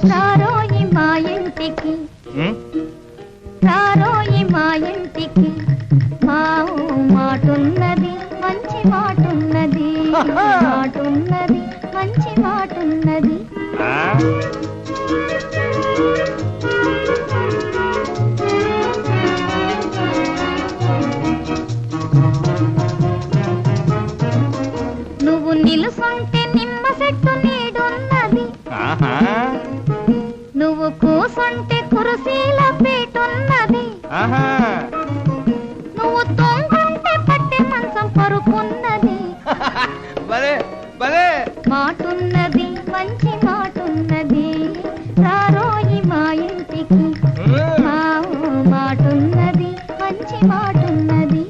రారోయి మా ఇంటికి రారోయి మా ఇంటికి మాటున్నది మంచి మాటున్నది మాటున్నది మంచి మాటున్నది నువ్వు నిలుసుంటే నిమ్మ చెట్టు నీడున్నది నువ్వు కూసుంటే కురుసీల పీటున్నది నువ్వు తొంగుంటే పట్టే మంచం పరుపున్నది మాటున్నది మంచి మాటున్నది రారోయి మా ఇంటికి మాటున్నది మంచి మాటున్నది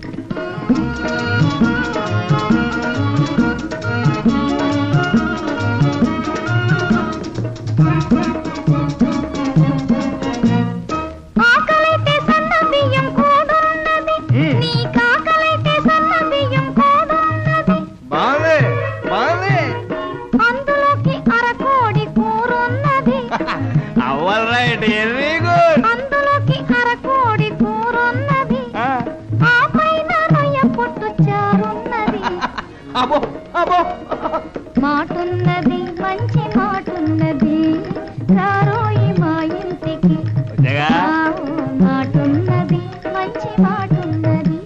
ఆకలైతే సన్న బియ్యం కూడున్నది నీ కాకలైతే సన్న బియ్యం కూడున్నది అందులోకి అరకోడి కూరున్నది అందులోకి అరకోడి కూరున్నది ఆ పైన రొయ్య పొట్టు చారున్నది మాటున్నది మంచి మాటున్నది రారోయి మా ఇంటికి మాటున్నది మంచి మాటున్నది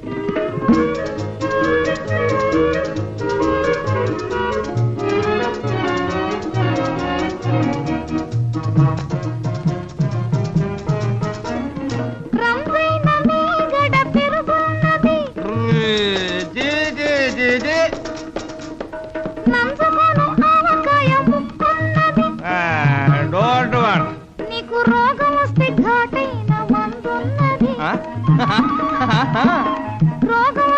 రంజైన మీగడ పెరుగున్నది నంజుకొను ఆవకాయ ముక్కున్నది నీకు రోగం వస్తే ఘాటైన మందున్నది రోగం